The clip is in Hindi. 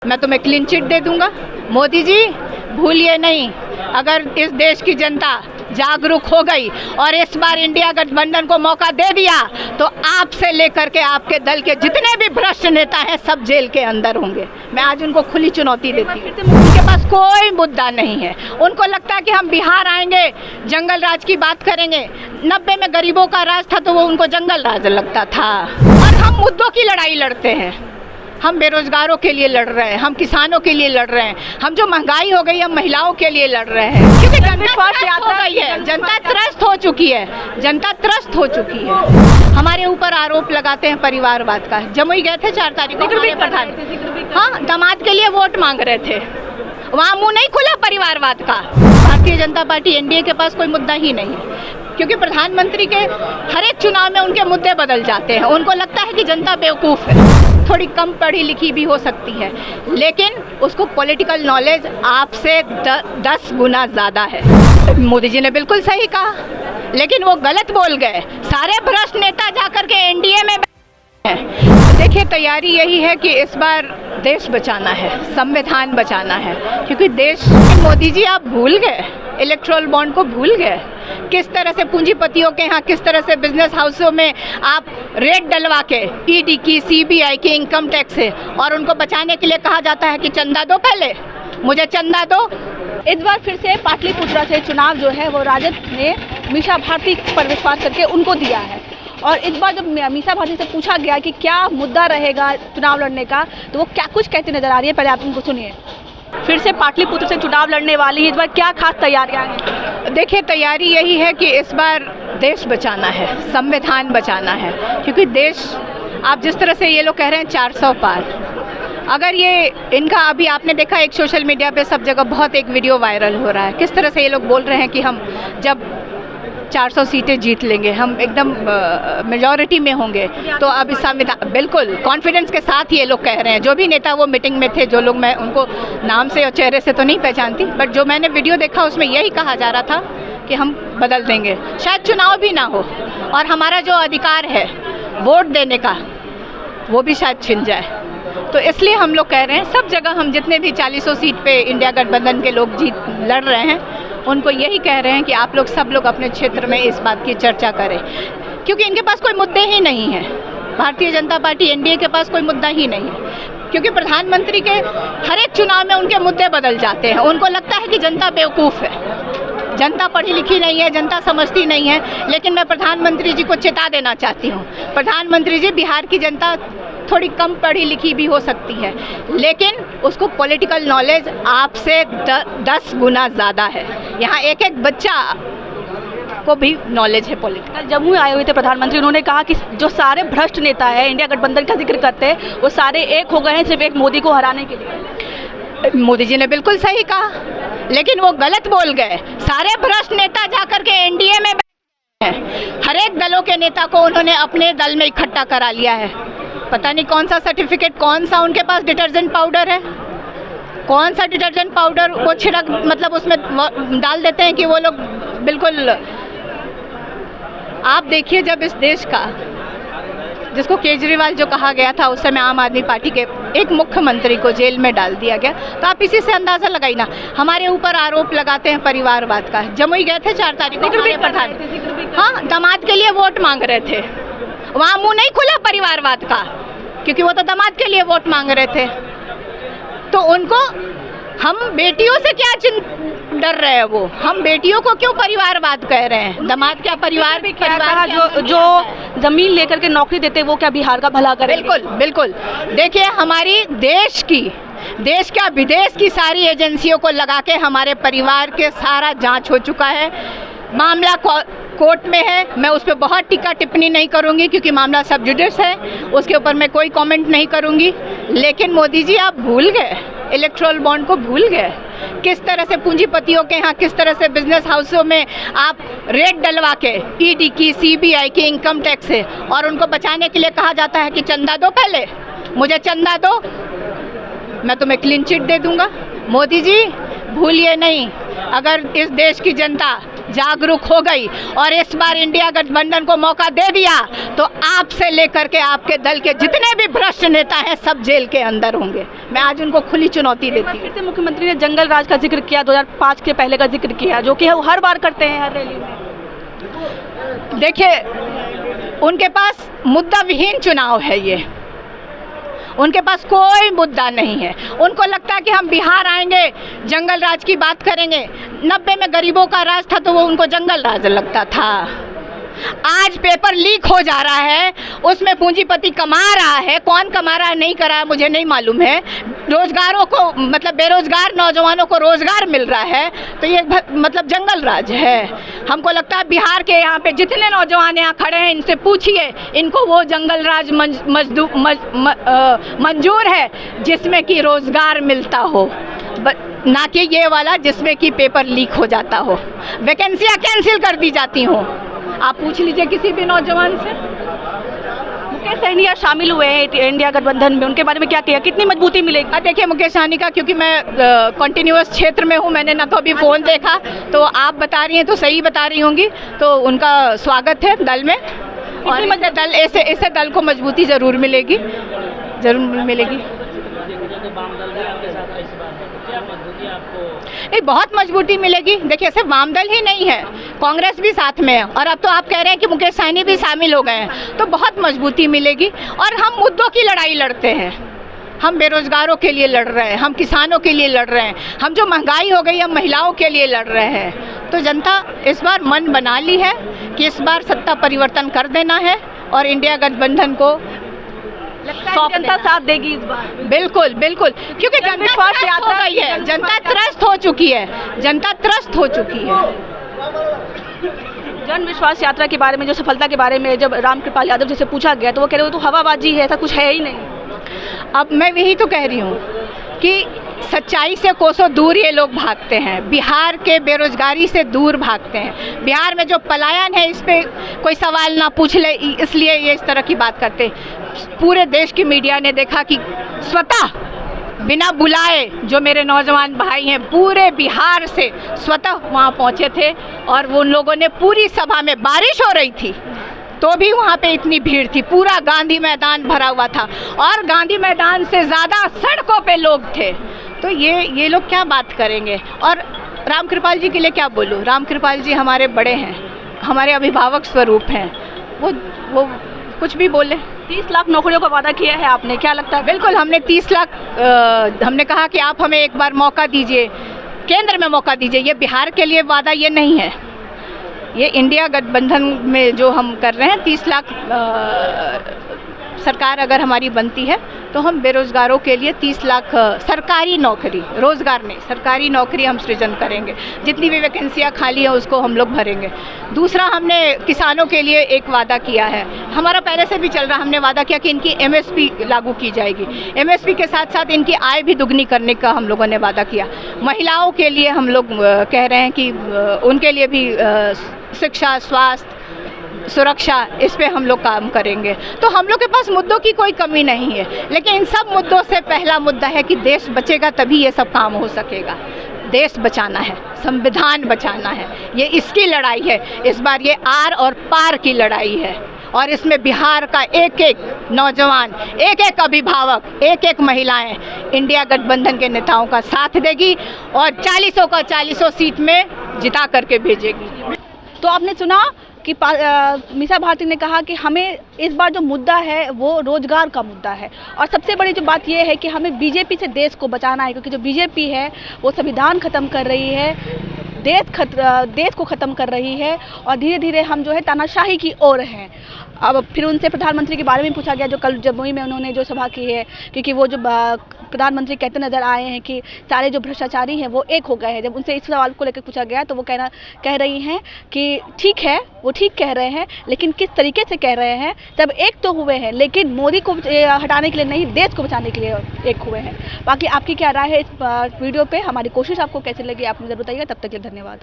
मैं तुम्हें क्लीन चिट दे दूंगा। मोदी जी भूलिए नहीं, अगर इस देश की जनता जागरूक हो गई और इस बार इंडिया गठबंधन को मौका दे दिया तो आपसे लेकर के आपके दल के जितने भी भ्रष्ट नेता हैं सब जेल के अंदर होंगे। मैं आज उनको खुली चुनौती देती हूँ। उनके पास कोई मुद्दा नहीं है। उनको लगता है कि हम बिहार आएंगे जंगल राज की बात करेंगे। 90 में गरीबों का राज था तो वो उनको जंगल राज लगता था। और हम मुद्दों की लड़ाई लड़ते हैं। हम बेरोजगारों के लिए लड़ रहे हैं, हम किसानों के लिए लड़ रहे हैं, हम जो महंगाई हो गई हम महिलाओं के लिए लड़ रहे हैं। क्योंकि जनता त्रस्त हो गई है, जनता त्रस्त हो चुकी है, जनता त्रस्त हो चुकी है। हमारे ऊपर आरोप लगाते हैं परिवारवाद का। जमुई गए थे 4 तारीख को प्रधान, हाँ, दामाद के लिए वोट मांग रहे थे, वहाँ मुंह नहीं खुला परिवारवाद का। भारतीय जनता पार्टी एनडीए के पास कोई मुद्दा ही नहीं है, क्योंकि प्रधानमंत्री के हर एक चुनाव में उनके मुद्दे बदल जाते हैं। उनको लगता है कि जनता बेवकूफ़ है, थोड़ी कम पढ़ी लिखी भी हो सकती है, लेकिन उसको पॉलिटिकल नॉलेज आपसे 10 गुना ज़्यादा है। मोदी जी ने बिल्कुल सही कहा, लेकिन वो गलत बोल गए। सारे भ्रष्ट नेता जाकर के एनडीए में हैं। देखिए, तैयारी यही है कि इस बार देश बचाना है, संविधान बचाना है, क्योंकि देश, मोदी जी आप भूल गए, इलेक्ट्रल बॉन्ड को भूल गए। किस तरह से पूंजीपतियों के यहाँ, किस तरह से बिजनेस हाउसों में आप रेट डलवा के ईडी की, सीबीआई की, इनकम टैक्स से, और उनको बचाने के लिए कहा जाता है कि चंदा दो, पहले मुझे चंदा दो। इस बार फिर से पाटलिपुत्रा से चुनाव जो है वो राजद ने मीसा भारती पर विश्वास करके उनको दिया है। और इस बार जब मीसा भारती से पूछा गया कि क्या मुद्दा रहेगा चुनाव लड़ने का, तो वो क्या कुछ कहती नजर आ रही है, पहले आप उनको सुनिए। फिर से पाटलिपुत्र से चुनाव लड़ने वाली है, इस बार क्या खास तैयारियां हैं? देखिए, तैयारी यही है कि इस बार देश बचाना है, संविधान बचाना है, क्योंकि देश, आप जिस तरह से ये लोग कह रहे हैं 400 पार, अगर ये इनका, अभी आपने देखा एक सोशल मीडिया पे सब जगह बहुत एक वीडियो वायरल हो रहा है, किस तरह से ये लोग बोल रहे हैं कि हम जब 400 सीटें जीत लेंगे, हम एकदम मेजॉरिटी में होंगे, तो अब इस संविधान, बिल्कुल कॉन्फिडेंस के साथ ये लोग कह रहे हैं। जो भी नेता वो मीटिंग में थे, जो लोग, मैं उनको नाम से और चेहरे से तो नहीं पहचानती, बट जो मैंने वीडियो देखा उसमें यही कहा जा रहा था कि हम बदल देंगे, शायद चुनाव भी ना हो, और हमारा जो अधिकार है वोट देने का वो भी शायद छिन जाए। तो इसलिए हम लोग कह रहे हैं, सब जगह हम जितने भी 40 सीट पे इंडिया गठबंधन के लोग लड़ रहे हैं, उनको यही कह रहे हैं कि आप लोग, सब लोग अपने क्षेत्र में इस बात की चर्चा करें, क्योंकि इनके पास कोई मुद्दे ही नहीं है। भारतीय जनता पार्टी एनडीए के पास कोई मुद्दा ही नहीं है, क्योंकि प्रधानमंत्री के हर एक चुनाव में उनके मुद्दे बदल जाते हैं। उनको लगता है कि जनता बेवकूफ़ है, जनता पढ़ी लिखी नहीं है, जनता समझती नहीं है। लेकिन मैं प्रधानमंत्री जी को चेता देना चाहती हूँ, प्रधानमंत्री जी, बिहार की जनता थोड़ी कम पढ़ी लिखी भी हो सकती है, लेकिन उसको पॉलिटिकल नॉलेज आपसे 10 गुना ज़्यादा है। यहाँ एक एक बच्चा को भी नॉलेज है पॉलिटिकल। जम्मू में आए हुए थे प्रधानमंत्री, उन्होंने कहा कि जो सारे भ्रष्ट नेता है इंडिया गठबंधन का जिक्र करते हैं, वो सारे एक हो गए हैं सिर्फ एक मोदी को हराने के लिए। मोदी जी ने बिल्कुल सही कहा, लेकिन वो गलत बोल गए। सारे भ्रष्ट नेता जाकर के एनडीए में हैं। हर एक दलों के नेता को उन्होंने अपने दल में इकट्ठा करा लिया है। पता नहीं कौन सा सर्टिफिकेट, कौन सा उनके पास डिटर्जेंट पाउडर है, कौन सा डिटर्जेंट पाउडर वो छिड़क, मतलब उसमें डाल देते हैं कि वो लोग बिल्कुल। आप देखिए, जब इस देश का, जिसको केजरीवाल जो कहा गया था उस समय आम आदमी पार्टी के एक मुख्यमंत्री को जेल में डाल दिया गया, तो आप इसी से अंदाज़ा लगाई ना। हमारे ऊपर आरोप लगाते हैं परिवारवाद का। जमुई गए थे 4 तारीख को प्रधान, हाँ, दामाद के लिए वोट मांग रहे थे, वहाँ मुंह नहीं खुला परिवारवाद का, क्योंकि वो तो दामाद के लिए वोट मांग रहे थे। तो उनको, हम बेटियों से क्या डर रहे हैं, वो हम बेटियों को क्यों परिवारवाद कह रहे हैं? दामाद क्या परिवार भी, क्या कहा, जो जमीन लेकर के नौकरी देते वो क्या बिहार का भला करेंगे? बिल्कुल बिल्कुल। देखिए, हमारी देश क्या विदेश की सारी एजेंसियों को लगा के हमारे परिवार के सारा जांच हो चुका है। मामला कोर्ट में है, मैं उस पर बहुत टीका टिप्पणी नहीं करूंगी, क्योंकि मामला सब जुडिस है, उसके ऊपर मैं कोई कमेंट नहीं करूंगी। लेकिन मोदी जी आप भूल गए, इलेक्ट्रल बॉन्ड को भूल गए। किस तरह से पूंजीपतियों के यहाँ, किस तरह से बिजनेस हाउसों में आप रेट डलवा के ईडी की, सीबीआई की, इनकम टैक्स से, और उनको बचाने के लिए कहा जाता है कि चंदा दो, पहले मुझे चंदा दो, मैं तुम्हें क्लीन चिट दे दूंगा। मोदी जी भूलिए नहीं, अगर इस देश की जनता जागरूक हो गई और इस बार इंडिया गठबंधन को मौका दे दिया तो आपसे लेकर के आपके दल के जितने भी भ्रष्ट नेता हैं सब जेल के अंदर होंगे। मैं आज उनको खुली चुनौती देती हूँ। फिर से मुख्यमंत्री ने जंगल राज का जिक्र किया, 2005 के पहले का जिक्र किया, जो कि वो हर बार करते हैं हर रैली में। देखिए, उनके पास मुद्दा विहीन चुनाव है ये, उनके पास कोई मुद्दा नहीं है। उनको लगता है कि हम बिहार आएंगे जंगल राज की बात करेंगे। 90 में गरीबों का राज था तो वो उनको जंगल राज लगता था। आज पेपर लीक हो जा रहा है, उसमें पूंजीपति कमा रहा है, कौन कमा रहा है नहीं कर रहा है मुझे नहीं मालूम है। रोजगारों को मतलब बेरोजगार नौजवानों को रोजगार मिल रहा है, तो ये मतलब जंगल राज है। हमको लगता है बिहार के यहाँ पे जितने नौजवान यहाँ खड़े हैं इनसे पूछिए, इनको वो जंगल राज मंजूर है जिसमें कि रोजगार मिलता हो, ना कि ये वाला जिसमें कि पेपर लीक हो जाता हो, वैकेंसियाँ कैंसिल कर दी जाती हों। आप पूछ लीजिए किसी भी नौजवान से। मुकेश सहनी शामिल हुए हैं इंडिया गठबंधन में, उनके बारे में क्या किया, कितनी मजबूती मिलेगी? देखिए, मुकेश सहनी का क्योंकि मैं कंटिन्यूअस क्षेत्र में हूँ, मैंने ना तो अभी फ़ोन देखा, तो आप बता रही हैं तो सही बता रही होंगी, तो उनका स्वागत है दल में। और ऐसे दल को मजबूती ज़रूर मिलेगी, ज़रूर मिलेगी। बहुत मजबूती मिलेगी। देखिए, सिर्फ वामदल ही नहीं है, कांग्रेस भी साथ में है और अब तो आप कह रहे हैं कि मुकेश सहनी भी शामिल हो गए हैं, तो बहुत मजबूती मिलेगी। और हम मुद्दों की लड़ाई लड़ते हैं, हम बेरोजगारों के लिए लड़ रहे हैं, हम किसानों के लिए लड़ रहे हैं, हम जो महंगाई हो गई हम महिलाओं के लिए लड़ रहे हैं। तो जनता इस बार मन बना ली है कि इस बार सत्ता परिवर्तन कर देना है और इंडिया गठबंधन को जनता साथ देगी इस बार। बिल्कुल बिल्कुल, क्योंकि जनता त्रस्त हो गई है, जनता त्रस्त हो चुकी है, जनता त्रस्त हो चुकी है। जन विश्वास यात्रा के बारे में, जो सफलता के बारे में जब रामकृपाल यादव जी से पूछा गया तो वो कह रहे हो तो हवाबाजी है, ऐसा कुछ है ही नहीं। अब मैं यही तो कह रही हूँ कि सच्चाई से कोसों दूर ये लोग भागते हैं, बिहार के बेरोजगारी से दूर भागते हैं। बिहार में जो पलायन है इस पे कोई सवाल ना पूछ ले, इसलिए ये इस तरह की बात करते हैं। पूरे देश की मीडिया ने देखा कि स्वतः बिना बुलाए जो मेरे नौजवान भाई हैं पूरे बिहार से स्वतः वहाँ पहुँचे थे और उन लोगों ने पूरी सभा में, बारिश हो रही थी तो भी वहाँ पे इतनी भीड़ थी, पूरा गांधी मैदान भरा हुआ था और गांधी मैदान से ज़्यादा सड़कों पे लोग थे। तो ये लोग क्या बात करेंगे। और रामकृपाल जी के लिए क्या बोलूँ, रामकृपाल जी हमारे बड़े हैं, हमारे अभिभावक स्वरूप हैं, वो कुछ भी बोले। 30 लाख नौकरियों का वादा किया है आपने, क्या लगता है? बिल्कुल, हमने 30 लाख हमने कहा कि आप हमें एक बार मौका दीजिए, केंद्र में मौका दीजिए। ये बिहार के लिए वादा ये नहीं है, ये इंडिया गठबंधन में जो हम कर रहे हैं 30 लाख सरकार अगर हमारी बनती है तो हम बेरोजगारों के लिए 30 लाख सरकारी नौकरी, रोजगार नहीं सरकारी नौकरी हम सृजन करेंगे। जितनी भी वैकेंसियाँ खाली हैं उसको हम लोग भरेंगे। दूसरा, हमने किसानों के लिए एक वादा किया है, हमारा पहले से भी चल रहा, हमने वादा किया कि इनकी MSP लागू की जाएगी। MSP के साथ साथ इनकी आय भी दुगनी करने का हम लोगों ने वादा किया। महिलाओं के लिए हम लोग कह रहे हैं कि उनके लिए भी शिक्षा, स्वास्थ्य, सुरक्षा, इस पे हम लोग काम करेंगे। तो हम लोग के पास मुद्दों की कोई कमी नहीं है, लेकिन इन सब मुद्दों से पहला मुद्दा है कि देश बचेगा तभी ये सब काम हो सकेगा। देश बचाना है, संविधान बचाना है, ये इसकी लड़ाई है। इस बार ये आर और पार की लड़ाई है और इसमें बिहार का एक एक नौजवान, एक एक अभिभावक, एक एक महिलाएं इंडिया गठबंधन के नेताओं का साथ देगी और 40 का 40 सीट में जिता करके भेजेगी। तो आपने सुना कि मीसा भारती ने कहा कि हमें इस बार जो मुद्दा है वो रोजगार का मुद्दा है और सबसे बड़ी जो बात ये है कि हमें बीजेपी से देश को बचाना है, क्योंकि जो बीजेपी है वो संविधान ख़त्म कर रही है, देश को ख़त्म कर रही है और धीरे धीरे हम जो है तानाशाही की ओर हैं। अब फिर उनसे प्रधानमंत्री के बारे में पूछा गया, जो कल जमुई में उन्होंने जो सभा की है, क्योंकि वो जो प्रधानमंत्री कहते नज़र आए हैं कि सारे जो भ्रष्टाचारी हैं वो एक हो गए हैं। जब उनसे इस सवाल को लेकर पूछा गया तो वो कह रही हैं कि ठीक है, वो ठीक कह रहे हैं, लेकिन किस तरीके से कह रहे हैं। सब एक तो हुए हैं लेकिन मोदी को हटाने के लिए नहीं, देश को बचाने के लिए एक हुए हैं। बाकी आपकी क्या राय है इस वीडियो पे, हमारी कोशिश आपको कैसी लगी आप मुझे बताइएगा। तब तक के लिए धन्यवाद।